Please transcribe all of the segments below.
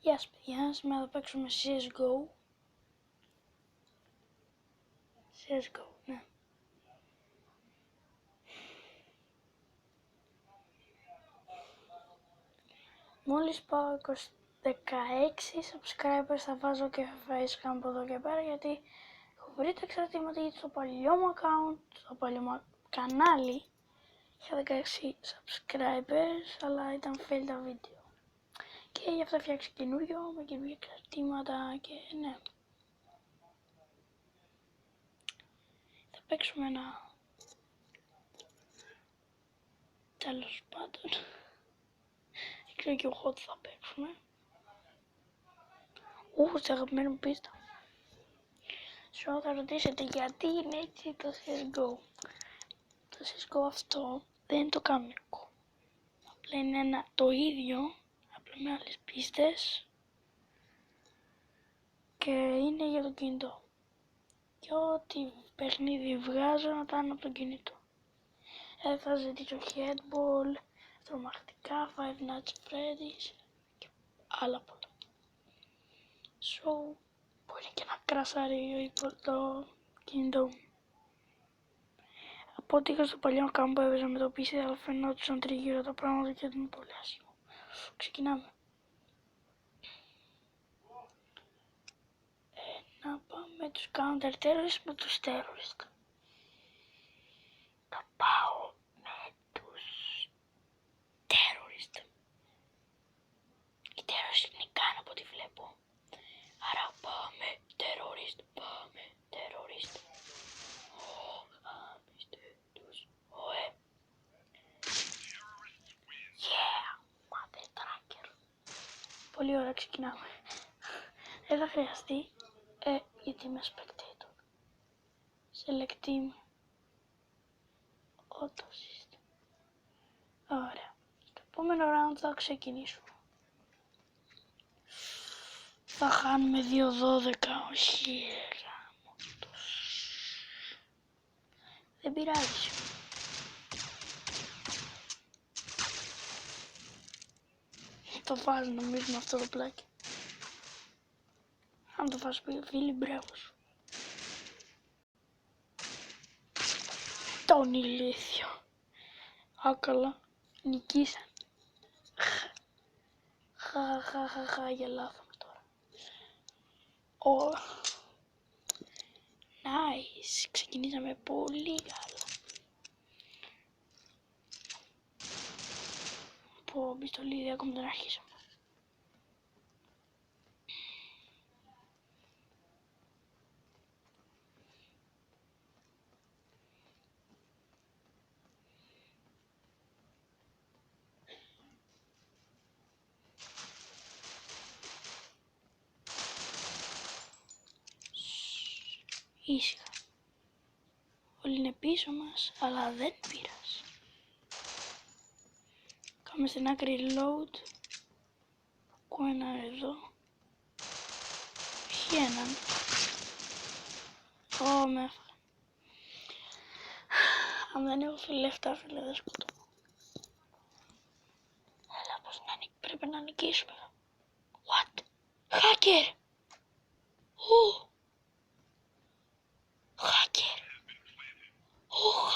Γεια σας παιδιά, σήμερα θα παίξουμε CSGO. CSGO, ναι. Μόλις πάω 16 subscribers θα βάζω και facecam από εδώ και πέρα, γιατί έχω βρει τα εξαρτήματα, γιατί στο παλιό μου account, στο παλιό μου κανάλι είχα 16 subscribers, αλλά ήταν fail τα βίντεο. Και γι' αυτό φτιάξω καινούριο με καινούργια εξαρτήματα και ναι. Θα παίξουμε ένα... τέλος πάντων. Δεν ξέρω και εγώ τι θα παίξουμε. Στην αγαπημένη μου πίστα. Σου θα ρωτήσετε γιατί είναι έτσι το CSGO. Το CSGO αυτό δεν είναι το κανονικό. Απλά είναι το ίδιο, απλά με άλλες πίστες. Και είναι για το κινητό. Και ό,τι παιχνίδι βγάζω να τα είναι από το κινητό. Θα ζητήσω Headball, τρομακτικά, Five Nights at Freddy's και άλλα πολλά. So, μπορεί και να κρασάρει το κινητό μου. Από ό,τι είχα στο παλιό account που έβαιζα με το PC, αλλά φαινόντουσαν τριγύρω τα πράγματα και ήταν πολύ άσχημο. Ξεκινάμε. Να πάμε με τους counter terrorists με τους terrorists. Θα πάω με τους terrorists. Οι terrorists είναι ικανοί από ό,τι βλέπω. Άρα πάμε terrorist, πάμε terrorist. Γάμιστε τους, ωε. Yeah, mother tracker. Πολύ ωραία, ξεκινάμε. Δεν θα χρειαστεί, γιατί είμαι spectator. Select team. Auto system. Ωραία. Το επόμενο round θα ξεκινήσουμε. Θα χάνουμε 2-12, όχι γάμος. Δεν πειράζει. Το βάζω νομίζω με αυτό το πλάκι. Αν το φας φίλοι, μπράβο σου. Τον ηλίθιο. Άκαλα, νικήσαν. Χα, γελάθαμε τώρα. Nice, ξεκινήσαμε πολύ καλά. Πω, πιστολίδι, ακόμα δεν αρχίσαμε. Ήσυχα. Όλοι είναι πίσω μας, αλλά δεν πειράζει. Κάμε στην άκρη load. Ακούω ένα εδώ. Έχει έναν. Με έφαγα. Αν δεν έχω λεφτά, φίλε, δεν σκοτώ. Αλλά πως πρέπει να νικήσουμε. What? Hacker! Hacker!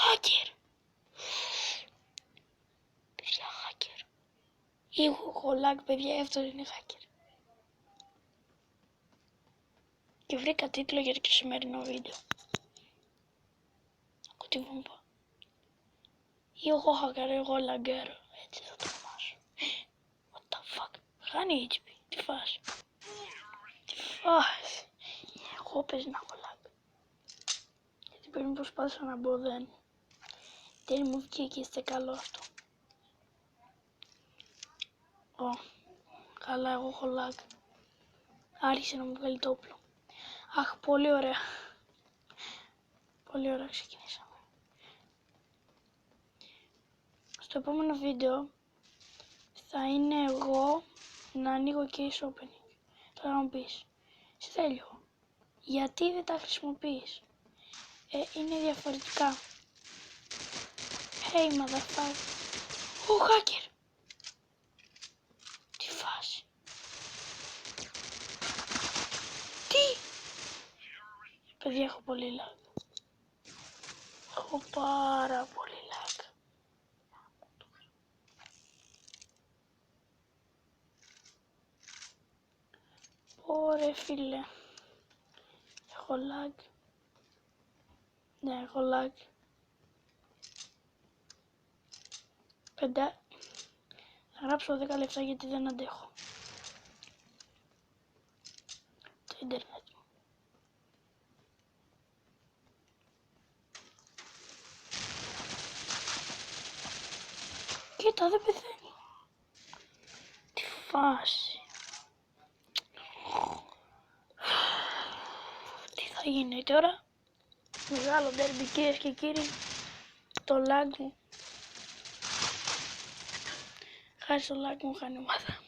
Hacker! Παιδιά, hacker. Έχω lag, παιδιά, αυτό είναι hacker. Και βρήκα τίτλο για το σημερινό βίντεο. Ακούω τη βόμβα. Ή εγώ hacker, εγώ λαγκέρω. Έτσι θα το ονομάσω. What the fuck. Χάνει HP. Τι φάση. Τι φάση. Εγώ παίζει να έχω lag. Γιατί πριν προσπάθησα να μπω δεν μου βγήκε, είστε καλό αυτό. Καλά, εγώ έχω lag. Άρχισε να μου βγάλει το όπλο. Αχ, πολύ ωραία. Πολύ ωραία ξεκινήσαμε. Στο επόμενο βίντεο θα είναι εγώ να ανοίγω case opening. Τώρα μου πεις, Στέλιο, γιατί δεν τα χρησιμοποιείς? Είναι διαφορετικά. Hey motherfucker. Hacker. Τι φάση. Παιδιά, έχω πολύ lag. Έχω πάρα πολύ lag. Ωραία φίλε. Έχω lag. Ναι, έχω lag. Θα γράψω 10 λεπτά γιατί δεν αντέχω. Το ίντερνετ μου. Κοίτα, δεν πεθαίνει. Τι φάση. Τι θα γίνει τώρα. Μεγάλο ντέρμπι κυρίες και κύριοι. Το lag μου. Χάρη στο lag μου χάνει ομάδα.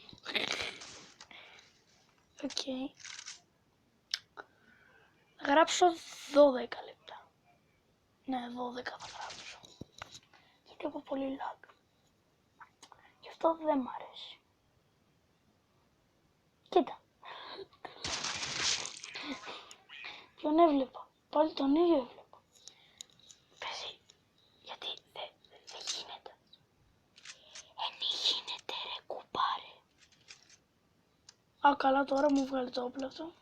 Οκ. Θα γράψω 12 λεπτά. Ναι, 12 θα γράψω. Γιατί έχω πολύ lag. Γι' αυτό δεν μ' αρέσει. Κοίτα. Ποιον έβλεπα. Πάλι τον ίδιο έβλεπα. Πες, γιατί δεν γίνεται. Εν γίνεται ρε κουμπάρε. Α, καλά, τώρα μου βγάλει το όπλο αυτό.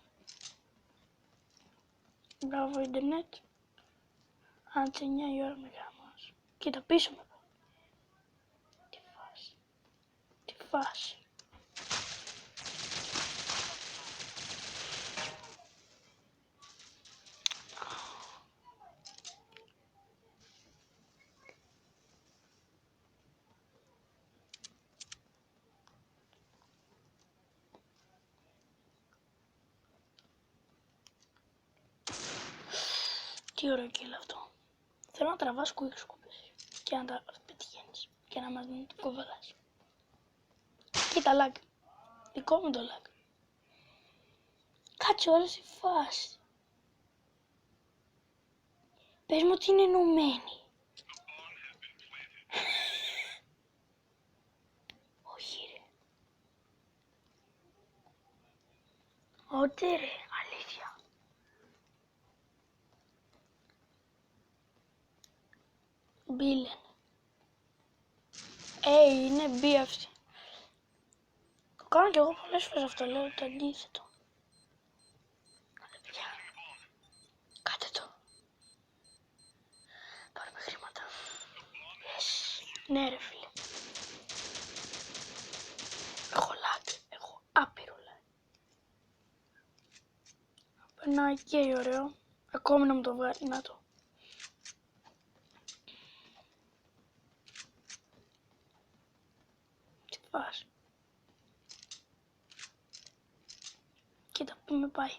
Μπράβο ίντερνετ. Αν σε 9 η ώρα με γάμας. Κοίτα πίσω με. Τι φάση. Τι φάση. Τι ωραίο κύλο αυτό. Θέλω να τραβάς κουίξκουπες και να τα πετυχαίνεις και να μας το κοβαλάς. Κοίτα lag. Δικό μου το lag. Κάτσε όλες η φάση. Πες μου ότι είναι ενωμένη. Όχι ρε. Ό,τι ρε, αλήθεια. Μπίλεν. Είναι μπι αυτή. Το κάνω κι εγώ πολλές φορές αυτό, λέω το αντίθετο. Παιδιά, κάτε το. Πάρουμε χρήματα. Yes. Ναι ρε φίλε. Έχω lag, έχω άπειρο lag. Περνάει και ωραίο. Ακόμη να μου το βγάλει, να το. Τι φας. Κοίτα που με πάει.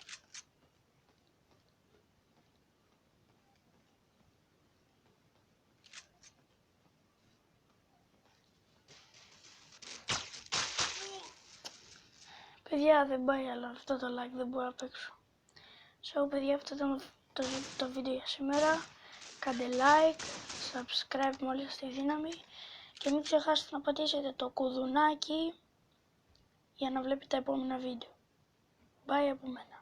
Παιδιά, δεν πάει άλλο αυτό το like, δεν μπορώ να παίξω. So παιδιά, αυτό ήταν το βίντεο για σήμερα. Κάντε like, subscribe με όλη τη δύναμη και μην ξεχάσετε να πατήσετε το κουδουνάκι για να βλέπετε τα επόμενα βίντεο. Bye από μένα.